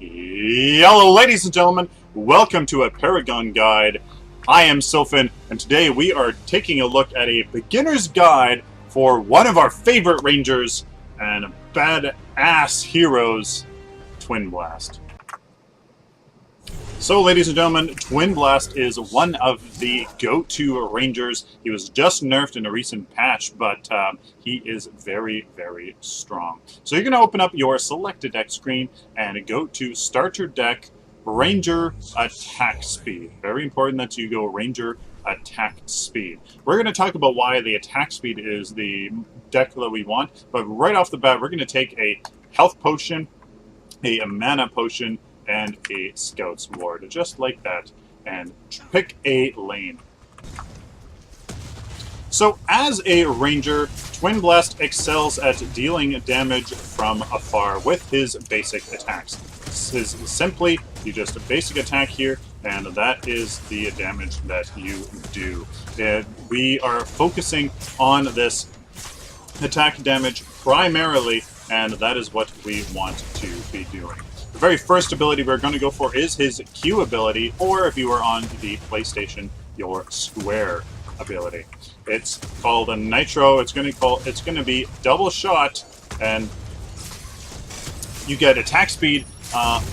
Hello, ladies and gentlemen. Welcome to a Paragon guide. I am Sylphin, and today we are taking a look at a beginner's guide for one of our favorite rangers and badass heroes, TwinBlast. So, ladies and gentlemen, TwinBlast is one of the go-to rangers. He was just nerfed in a recent patch, but he is very, very strong. So you're going to open up your selected deck screen and go to Starter Deck, Ranger Attack Speed. Very important that you go Ranger Attack Speed. We're going to talk about why the attack speed is the deck that we want, but right off the bat, we're going to take a health potion, a mana potion, and a Scout's Ward, just like that, and pick a lane. So as a ranger, TwinBlast excels at dealing damage from afar with his basic attacks. Simply, you just a basic attack here, and that is the damage that you do. We are focusing on this attack damage primarily, and that is what we want to be doing. The very first ability we're going to go for is his Q ability, or if you are on the PlayStation, your Square ability. It's called a Nitro. It's going to be double shot, and you get attack speed.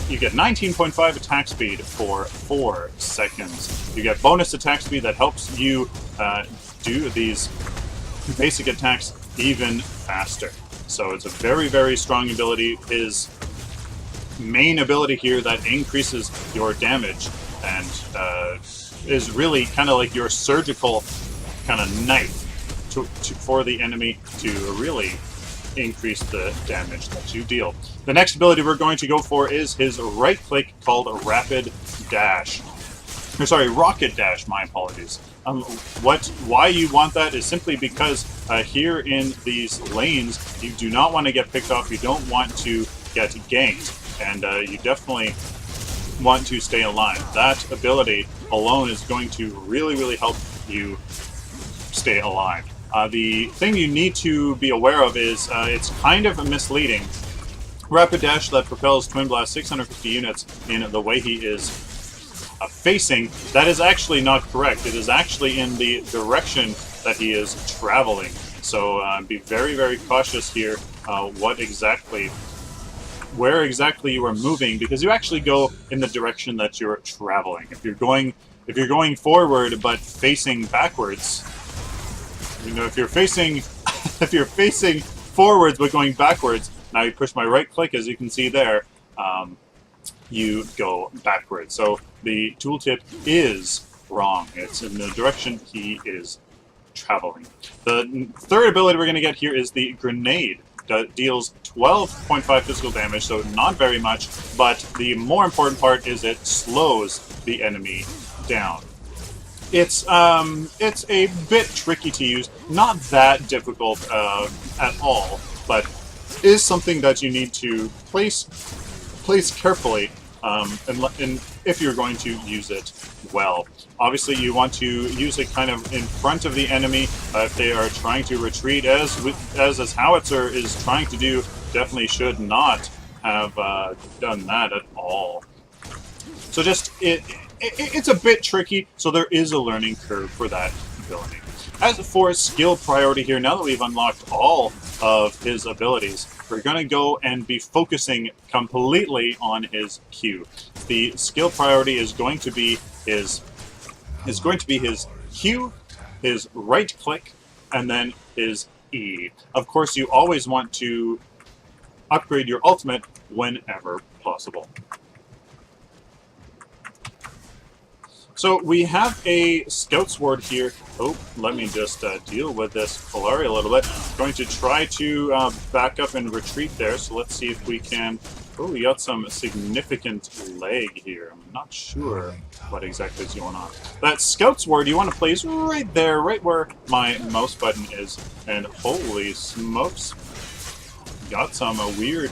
You get 19.5 attack speed for 4 seconds. You get bonus attack speed that helps you do these basic attacks even faster. So it's a very, very strong ability. His main ability here that increases your damage and is really kind of like your surgical kind of knife for the enemy to really increase the damage that you deal. The next ability we're going to go for is his right click called Rapid Dash. Or sorry, Rocket Dash, my apologies. Why you want that is simply because here in these lanes, you do not want to get picked off, you don't want to get ganked, and you definitely want to stay alive. That ability alone is going to really, really help you stay alive. The thing you need to be aware of is it's kind of misleading. Rapid Dash that propels TwinBlast 650 units in the way he is facing, that is actually not correct. It is actually in the direction that he is traveling. So be very, very cautious here where exactly you are moving, because you actually go in the direction that you're traveling. If you're going forward but facing backwards, if you're facing forwards but going backwards, now you push my right click, as you can see there, you go backwards. So the tooltip is wrong. It's in the direction he is traveling. The third ability we're going to get here is the Grenade. That deals 12.5 physical damage, so not very much, but the more important part is it slows the enemy down. It's a bit tricky to use, not that difficult at all, but is something that you need to place carefully, and if you're going to use it well. Obviously, you want to use it kind of in front of the enemy if they are trying to retreat, as his howitzer is trying to do. Definitely should not have done that at all. So just it's a bit tricky, so there is a learning curve for that ability. As for skill priority here, now that we've unlocked all of his abilities, we're going to go and be focusing completely on his Q. The skill priority is going to be his Q, his right click, and then his E. Of course, you always want to upgrade your ultimate whenever possible. So we have a Scout's Ward here. Oh, let me just deal with this Polari a little bit. Going to try to back up and retreat there, so let's see if we can... Oh, we got some significant lag here. I'm not sure what exactly is going on. That Scout's Ward you want to place right there, right where my mouse button is. And holy smokes, got some weird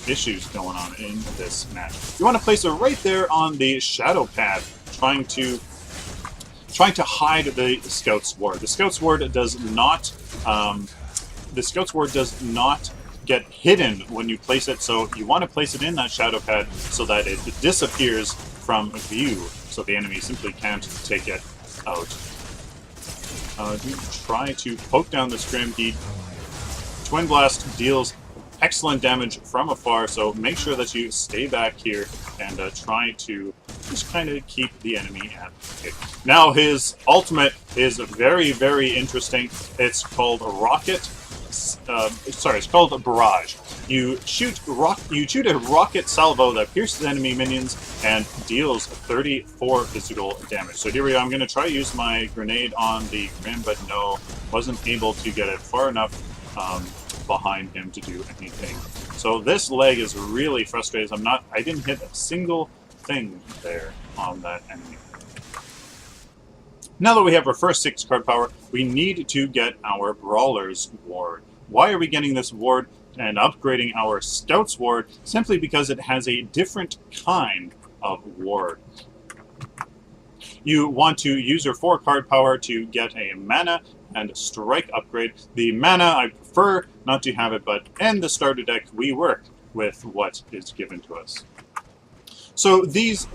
issues going on in this match. You want to place it right there on the shadow pad, trying to hide the Scout's Ward. The Scout's Ward does not get hidden when you place it, so you want to place it in that shadow pad so that it disappears from view, so the enemy simply can't take it out. Try to poke down the Scrim. TwinBlast deals excellent damage from afar, so make sure that you stay back here and try to just kind of keep the enemy at bay. Now his ultimate is very, very interesting. It's called Rocket. It's called Barrage. You shoot a rocket salvo that pierces enemy minions and deals 34 physical damage. So here we go. I'm going to try to use my grenade on the Grim, but no, wasn't able to get it far enough behind him to do anything. So this leg is really frustrating. I didn't hit a single thing there on that enemy. Now that we have our first 6 card power, we need to get our Brawler's Ward. Why are we getting this ward and upgrading our Scout's Ward? Simply because it has a different kind of ward. You want to use your 4 card power to get a mana and strike upgrade. The mana, I prefer not to have it, but in the starter deck, we work with what is given to us. So this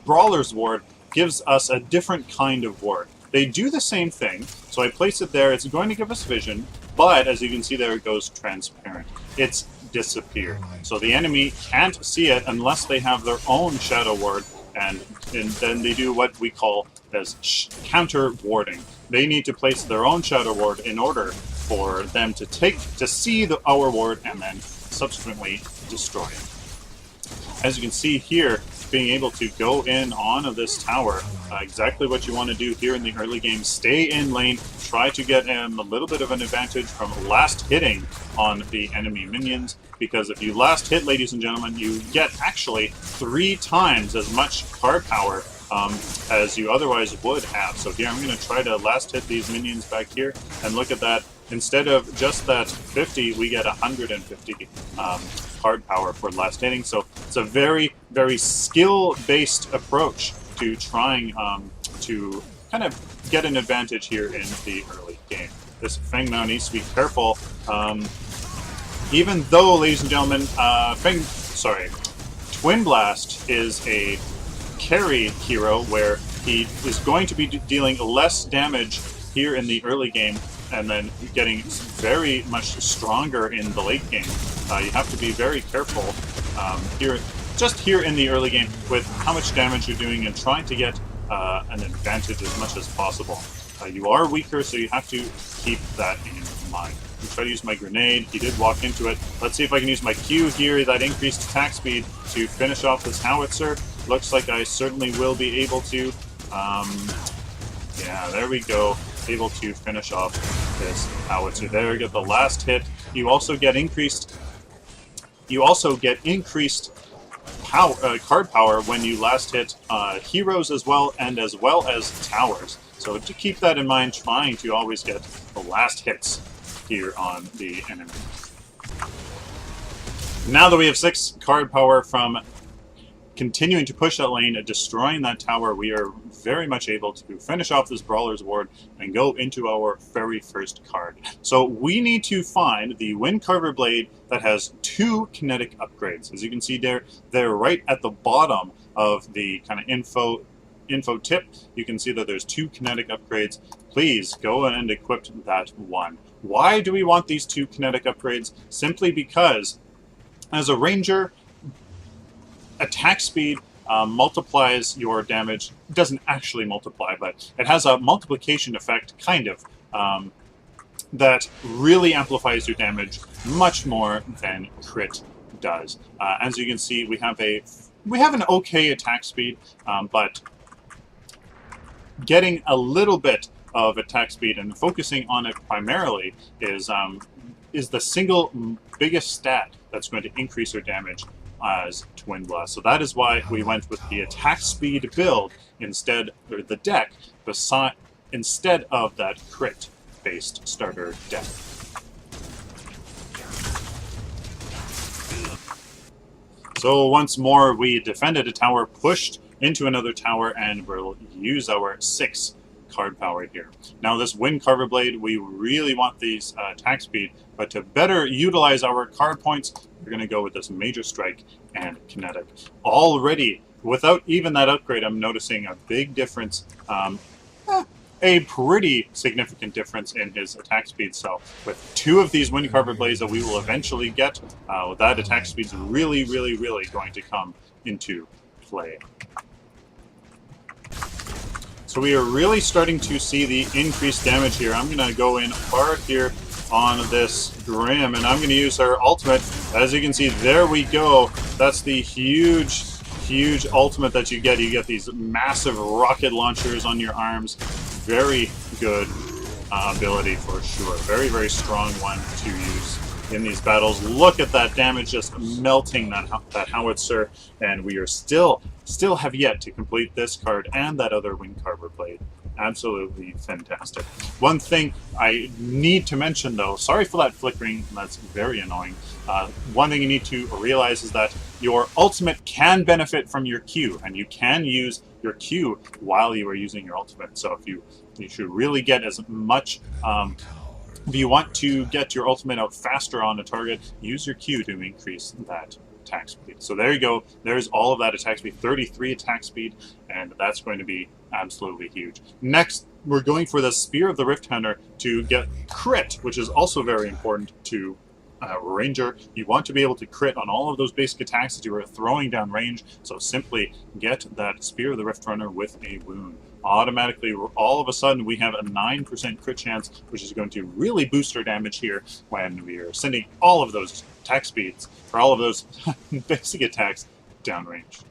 Brawler's Ward gives us a different kind of ward. They do the same thing, so I place it there. It's going to give us vision, but as you can see there, it goes transparent. It's disappeared. So the enemy can't see it unless they have their own shadow ward, and then they do what we call as counter warding. They need to place their own shadow ward in order for them to see our ward and then subsequently destroy it. As you can see here, being able to go in on this tower, exactly what you want to do here in the early game. Stay in lane, try to get a little bit of an advantage from last hitting on the enemy minions, because if you last hit, ladies and gentlemen, you get actually 3 times as much card power as you otherwise would have. So here I'm going to try to last hit these minions back here, and look at that. Instead of just that 50, we get 150 card power for last hitting. So it's a very, very skill-based approach to trying to kind of get an advantage here in the early game. This Feng now needs to be careful. Even though, ladies and gentlemen, TwinBlast is a carry hero where he is going to be dealing less damage here in the early game and then getting very much stronger in the late game. You have to be very careful here in the early game with how much damage you're doing and trying to get an advantage as much as possible. You are weaker, so you have to keep that in mind. I'm trying to use my grenade. He did walk into it. Let's see if I can use my Q here, that increased attack speed, to finish off this howitzer. Looks like I certainly will be able to. Yeah, there we go. Able to finish off this howitzer. There we go. The last hit. You also get increased. Card power when you last hit heroes as well as towers. So to keep that in mind, trying to always get the last hits here on the enemy. Now that we have 6 card power from continuing to push that lane and destroying that tower, we are very much able to finish off this Brawler's Ward and go into our very first card. So we need to find the Wind Carver Blade that has 2 kinetic upgrades. As you can see there, they're right at the bottom of the kind of info tip. You can see that there's 2 kinetic upgrades. Please go and equip that one. Why do we want these 2 kinetic upgrades? Simply because as a ranger, attack speed multiplies your damage. It doesn't actually multiply, but it has a multiplication effect, kind of, that really amplifies your damage much more than crit does. As you can see, we have an okay attack speed, but getting a little bit of attack speed and focusing on it primarily is the single biggest stat that's going to increase your damage as TwinBlast. So that is why we went with the attack speed build instead of that crit-based starter deck. So once more, we defended a tower, pushed into another tower, and we'll use our 6 card power here. Now this Wind Carver Blade, we really want these attack speed, but to better utilize our card points, we're going to go with this Major Strike and Kinetic. Already, without even that upgrade, I'm noticing a big difference, a pretty significant difference in his attack speed. So with 2 of these Wind Carver Blades that we will eventually get, that attack speed is really, really, really going to come into play. So we are really starting to see the increased damage here. I'm going to go in hard here on this Grim, and I'm going to use our ultimate. As you can see, there we go. That's the huge ultimate that you get. You get these massive rocket launchers on your arms. Very good ability for sure. Very, very strong one to use in these battles. Look at that damage just melting that howitzer, and we are still have yet to complete this card and that other Wind Carver Blade. Absolutely fantastic. One thing I need to mention though, sorry for that flickering, that's very annoying. One thing you need to realize is that your ultimate can benefit from your Q, and you can use your Q while you are using your ultimate. So if you should really get as much, if you want to get your ultimate out faster on a target, use your Q to increase that attack speed. So there you go. There's all of that attack speed, 33 attack speed, and that's going to be absolutely huge. Next, we're going for the Spear of the Rift Hunter to get crit, which is also very important to Ranger. You want to be able to crit on all of those basic attacks that you are throwing down range, so simply get that Spear of the Rift Runner with a wound. Automatically, all of a sudden, we have a 9% crit chance, which is going to really boost our damage here when we are sending all of those attack speeds, or all of those basic attacks downrange.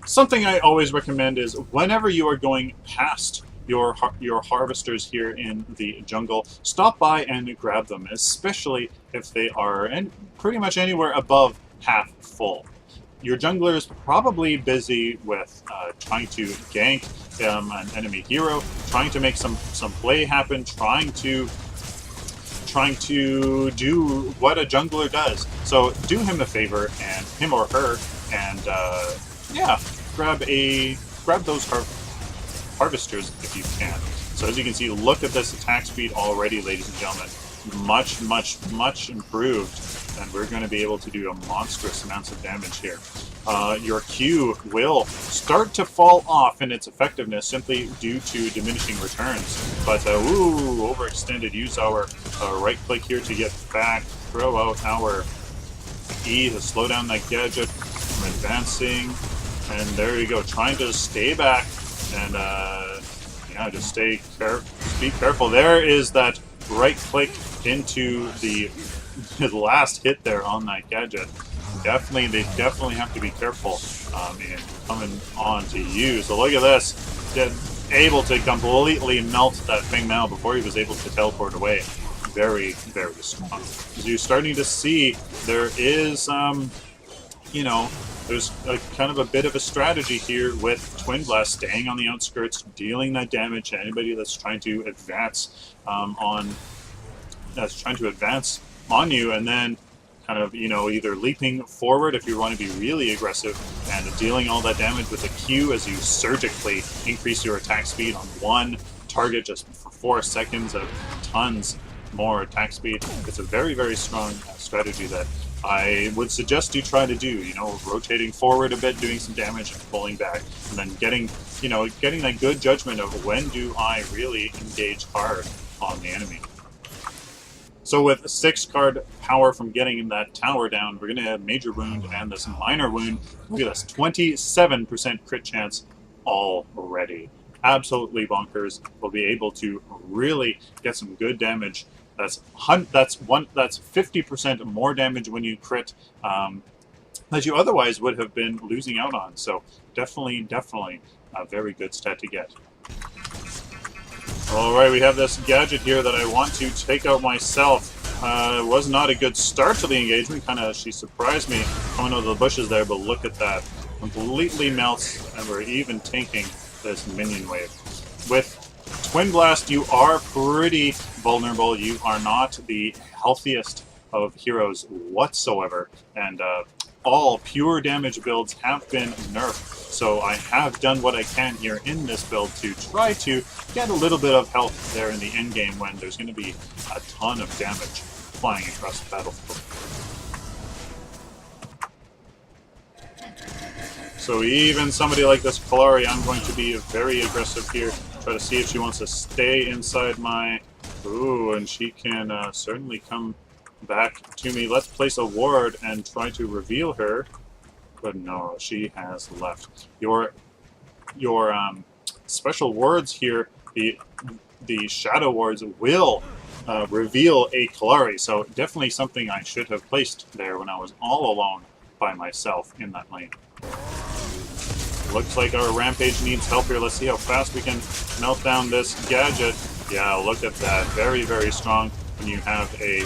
Something I always recommend is whenever you are going past your harvesters here in the jungle, stop by and grab them, especially if they are pretty much anywhere above half full. Your jungler is probably busy with trying to gank an enemy hero, trying to make some play happen, trying to do what a jungler does. So do him a favor, and him or her, and yeah, grab those harvesters if you can. So as you can see, look at this attack speed already, ladies and gentlemen. Much improved, and we're going to be able to do a monstrous amounts of damage here. Your Q will start to fall off in its effectiveness simply due to diminishing returns. But ooh, overextended. Use our right click here to get back. Throw out our E to slow down that gadget from advancing. And there you go, trying to stay back and yeah, just be careful. There is that right click into the last hit there on that gadget. They definitely have to be careful in coming on to you. So look at this, able to completely melt that Feng Mao before he was able to teleport away. Very, very strong. As you're starting to see, there is, you know, there's kind of a bit of a strategy here with TwinBlast staying on the outskirts, dealing that damage to anybody that's trying to advance on you, and then kind of, you know, either leaping forward if you want to be really aggressive and dealing all that damage with a Q as you surgically increase your attack speed on one target just for 4 seconds of tons more attack speed. It's a very, very strong strategy that I would suggest you try to do, you know, rotating forward a bit, doing some damage and pulling back, and then getting that good judgment of when do I really engage hard on the enemy. So with 6 card power from getting that tower down, we're going to have Major Wound and this Minor Wound. Look at this, 27% crit chance already. Absolutely bonkers. We'll be able to really get some good damage. That's 50% more damage when you crit that you otherwise would have been losing out on. So definitely a very good stat to get. Alright, we have this gadget here that I want to take out myself. It was not a good start to the engagement. She surprised me coming out of the bushes there, but look at that. Completely melts, and we're even tanking this minion wave. With TwinBlast, you are pretty vulnerable. You are not the healthiest of heroes whatsoever, and all pure damage builds have been nerfed. So I have done what I can here in this build to try to get a little bit of health there in the end game when there's going to be a ton of damage flying across the battlefield. So even somebody like this Kalari, I'm going to be very aggressive here. Try to see if she wants to stay inside my... Ooh, and she can certainly come back to me. Let's place a ward and try to reveal her. But no, she has left. Your special words here, the shadow wards will reveal a Kalari. So definitely something I should have placed there when I was all alone by myself in that lane. Looks like our Rampage needs help here. Let's see how fast we can melt down this gadget. Yeah, look at that. Very, very strong when you have a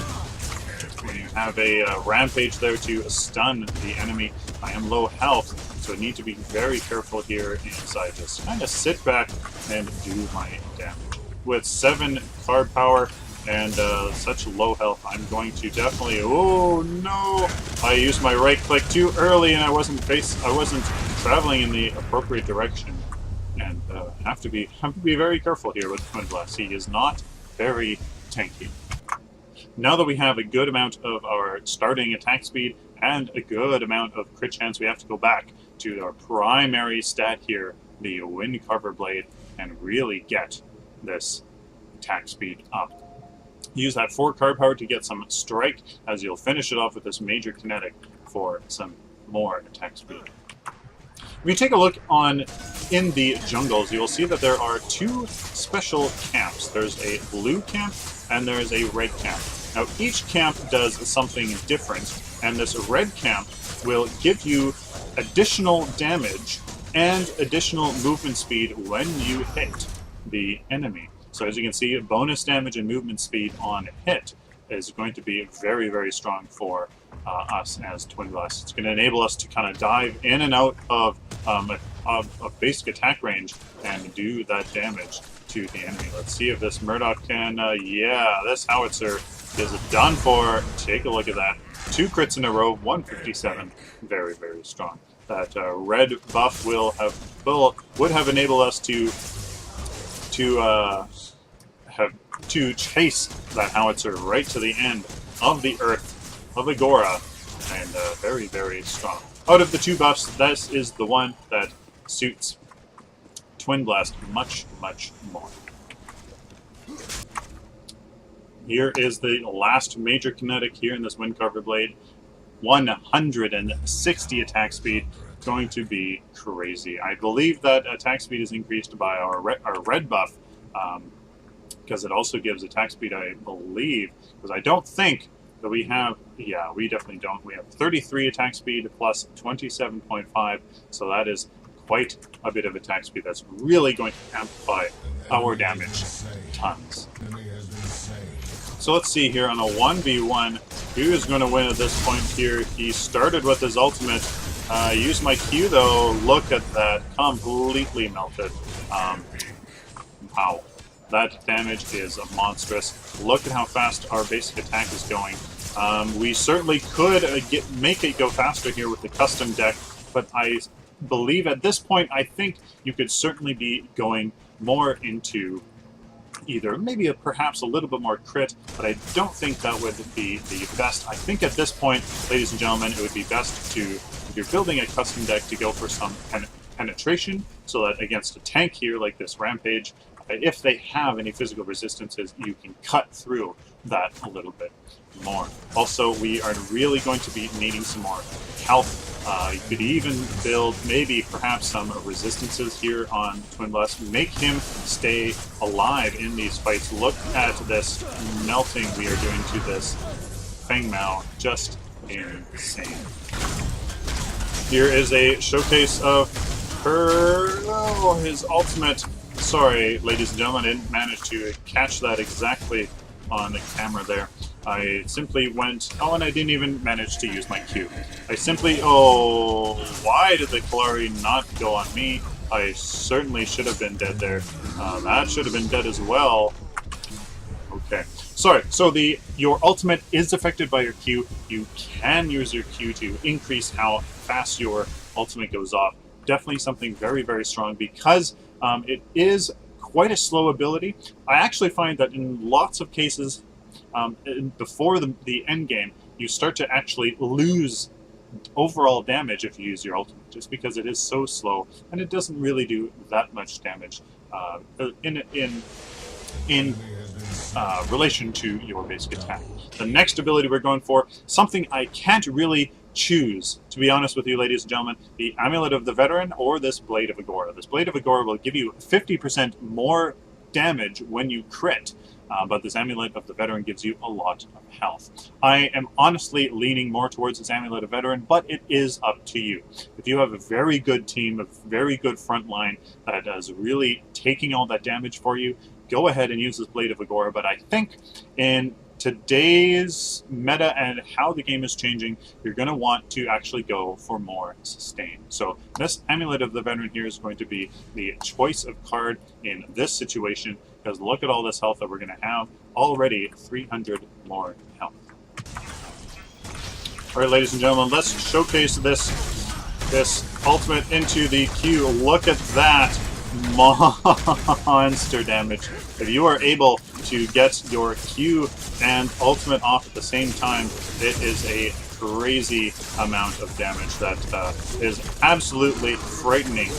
Rampage there to stun the enemy. I am low health, so I need to be very careful here inside this. Kind of sit back and do my damage. With 7 card power and such low health, I'm going to definitely... Oh no! I used my right click too early, and I wasn't traveling in the appropriate direction. And have to be very careful here with TwinBlast. He is not very tanky. Now that we have a good amount of our starting attack speed and a good amount of crit chance, we have to go back to our primary stat here, the Wind Carver Blade, and really get this attack speed up. Use that 4 card power to get some strike, as you'll finish it off with this major kinetic for some more attack speed. If you take a look in the jungles, you will see that there are 2 special camps. There's a blue camp and there's a red camp. Now each camp does something different, and this red camp will give you additional damage and additional movement speed when you hit the enemy. So as you can see, bonus damage and movement speed on hit is going to be very, very strong for us as TwinBlast. It's going to enable us to kind of dive in and out of basic attack range and do that damage to the enemy. Let's see if this Murdoch can... yeah, this howitzer is done for. Take a look at that. 2 crits in a row, 157. Very, very strong. That red buff would have enabled us to chase that howitzer right to the end of the earth of Agora, and very, very strong. Out of the 2 buffs, this is the one that suits TwinBlast much, much more. Here is the last major kinetic here in this Wind Carver Blade. 160 attack speed. Going to be crazy. I believe that attack speed is increased by our red buff, because it also gives attack speed, I believe, because I don't think that we have... Yeah, we definitely don't. We have 33 attack speed plus 27.5, so that is quite a bit of attack speed. That's really going to amplify our damage tons. So let's see here on a 1v1, who is going to win at this point here. He started with his ultimate, used my Q though. Look at that, completely melted. Wow, that damage is monstrous. Look at how fast our basic attack is going. We certainly could make it go faster here with the custom deck, but I believe at this point, I think you could certainly be going more into either maybe perhaps a little bit more crit, but I don't think that would be the best. I think at this point, ladies and gentlemen, it would be best to, if you're building a custom deck, to go for some penetration, so that against a tank here like this Rampage, if they have any physical resistances, you can cut through that a little bit more. Also, we are really going to be needing some more health. You could even build maybe perhaps some resistances here on TwinBlast. Make him stay alive in these fights. Look at this melting we are doing to this Feng Mao. Just insane. Here is a showcase of his ultimate. Sorry, ladies and gentlemen, I didn't manage to catch that exactly on the camera there. I simply went... Oh, and I didn't even manage to use my Q. I simply... Oh, why did the Kalari not go on me? I certainly should have been dead there. That should have been dead as well. Okay. Sorry, so your ultimate is affected by your Q. You can use your Q to increase how fast your ultimate goes off. Definitely something very, very strong because it is quite a slow ability. I actually find that in lots of cases, before the end game, you start to actually lose overall damage if you use your ultimate, just because it is so slow and it doesn't really do that much damage in relation to your basic attack. The next ability we're going for, something I can't really choose, to be honest with you, ladies and gentlemen, the Amulet of the Veteran or this Blade of Agora. This Blade of Agora will give you 50% more damage when you crit, but this Amulet of the Veteran gives you a lot of health. I am honestly leaning more towards this Amulet of Veteran, but it is up to you. If you have a very good team, a very good front line that is really taking all that damage for you, go ahead and use this Blade of Agora, but I think in today's meta and how the game is changing, you're going to want to actually go for more sustain. So this Amulet of the Veteran here is going to be the choice of card in this situation, because look at all this health that we're going to have. Already 300 more health. All right, ladies and gentlemen, let's showcase this ultimate into the Q. Look at that monster damage. If you are able to get your Q and ultimate off at the same time, it is a crazy amount of damage that is absolutely frightening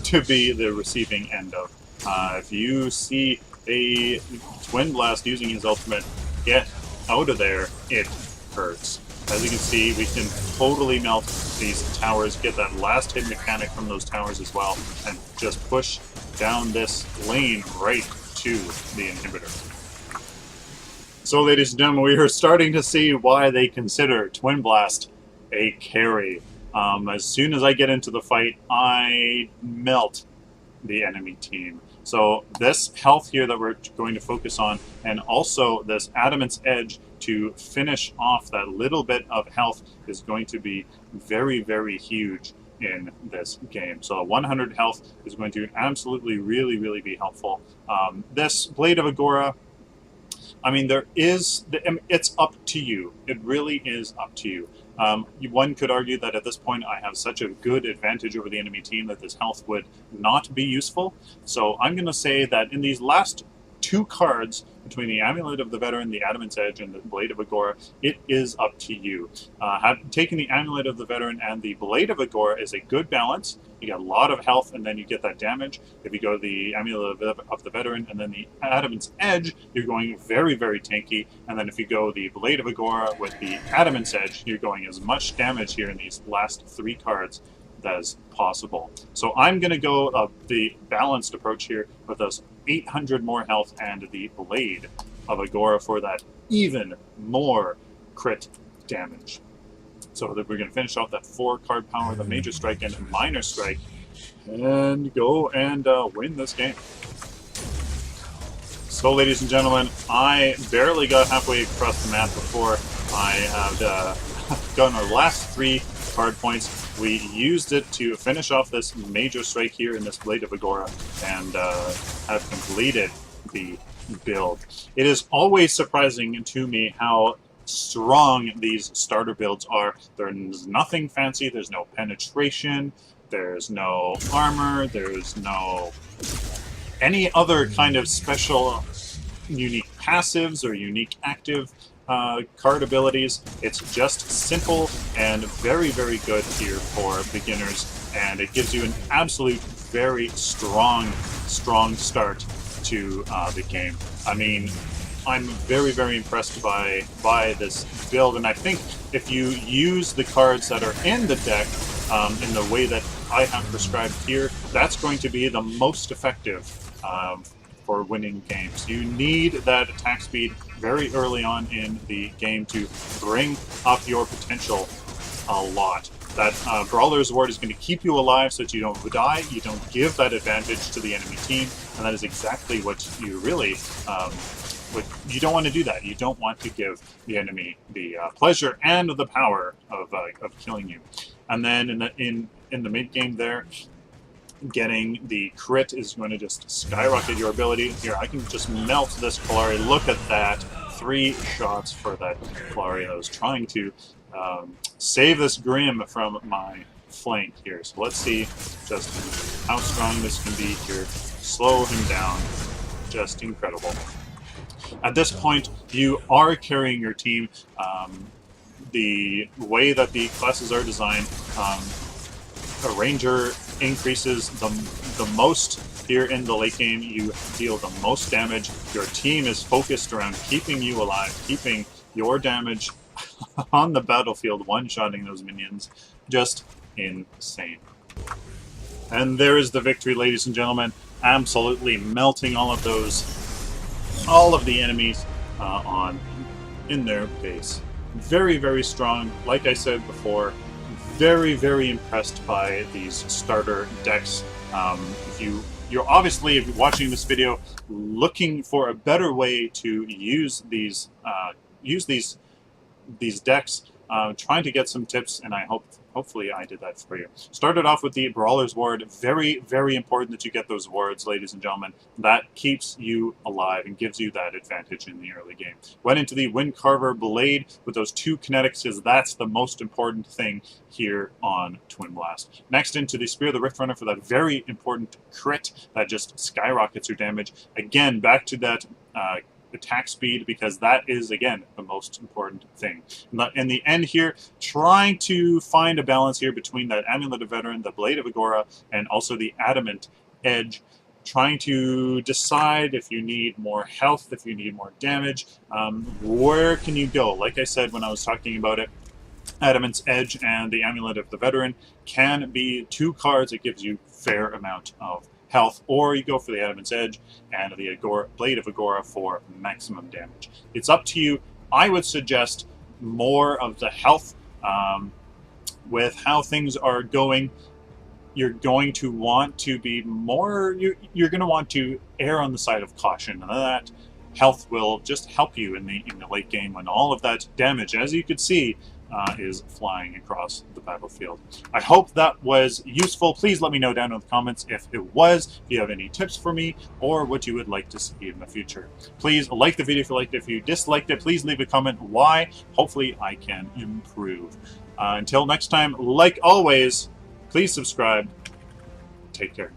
to be the receiving end of. If you see a TwinBlast using his ultimate, get out of there, it hurts. As you can see, we can totally melt these towers, get that last hit mechanic from those towers as well, and just push down this lane right to the inhibitor. So, ladies and gentlemen, we are starting to see why they consider TwinBlast a carry. As soon as I get into the fight, I melt the enemy team. So this health here that we're going to focus on, and also this Adamant's Edge to finish off that little bit of health, is going to be very, very huge in this game. So 100 health is going to absolutely really, really be helpful. This Blade of Agora, I mean, it's up to you. It really is up to you. One could argue that at this point I have such a good advantage over the enemy team that this health would not be useful. So I'm going to say that in these last two cards, between the Amulet of the Veteran, the Adamant's Edge, and the Blade of Agora, it is up to you. Taking the Amulet of the Veteran and the Blade of Agora is a good balance. You get a lot of health, and then you get that damage. If you go the Amulet of the Veteran and then the Adamant's Edge, you're going very, very tanky. And then if you go the Blade of Agora with the Adamant's Edge, you're going as much damage here in these last three cards as possible. So I'm going to go the balanced approach here with those 800 more health and the Blade of Agora for that even more crit damage. So that we're going to finish off that 4-card power, the Major Strike and Minor Strike, and go and win this game. So, ladies and gentlemen, I barely got halfway across the map before I had gotten our last 3 card points. We used it to finish off this Major Strike here in this Blade of Agora and have completed the build. It is always surprising to me how strong these starter builds are. There's nothing fancy, there's no penetration, there's no armor, there's no any other kind of special unique passives or unique active card abilities. It's just simple and very, very good here for beginners, and it gives you an absolute very strong start to the game. I mean, I'm very, very impressed by this build, and I think if you use the cards that are in the deck in the way that I have prescribed here, that's going to be the most effective for winning games. You need that attack speed very early on in the game to bring up your potential a lot. That Brawler's Ward is going to keep you alive so that you don't die, you don't give that advantage to the enemy team, and that is exactly what you really... you don't want to do that. You don't want to give the enemy the pleasure and the power of killing you. And then in the mid game there, getting the crit is going to just skyrocket your ability. Here, I can just melt this Polari. Look at that. 3 shots for that Polari. I was trying to save this Grim from my flank here. So let's see just how strong this can be here. Slow him down. Just incredible. At this point, you are carrying your team. The way that the classes are designed, a Ranger increases the most here in the late game. You deal the most damage. Your team is focused around keeping you alive, keeping your damage on the battlefield, one-shotting those minions. Just insane. And there is the victory, ladies and gentlemen. Absolutely melting all of the enemies in their base. Very, very strong. Like I said before, very, very impressed by these starter decks. If you're obviously, if you're watching this video, looking for a better way to use these decks, trying to get some tips, and hopefully I did that for you. Started off with the Brawler's Ward. Very, very important that you get those wards, ladies and gentlemen. That keeps you alive and gives you that advantage in the early game. Went into the Windcarver Blade with those 2 kinetics, because that's the most important thing here on TwinBlast. Next into the Spear of the Rift Runner for that very important crit that just skyrockets your damage. Again, back to that attack speed, because that is, again, the most important thing. In the end here, trying to find a balance here between that Amulet of Veteran, the Blade of Agora, and also the Adamant Edge, trying to decide if you need more health, if you need more damage, where can you go? Like I said when I was talking about it, Adamant's Edge and the Amulet of the Veteran can be 2 cards. It gives you fair amount of health, or you go for the Adamant's Edge and the Blade of Agora for maximum damage. It's up to you. I would suggest more of the health. With how things are going, you're going to want to be more, you're going to want to err on the side of caution, and that health will just help you in the late game when all of that damage, as you could see, is flying across the battlefield. I hope that was useful. Please let me know down in the comments if it was, if you have any tips for me, or what you would like to see in the future. Please like the video if you liked it. If you disliked it, please leave a comment why. Hopefully I can improve. Until next time, like always, please subscribe. Take care.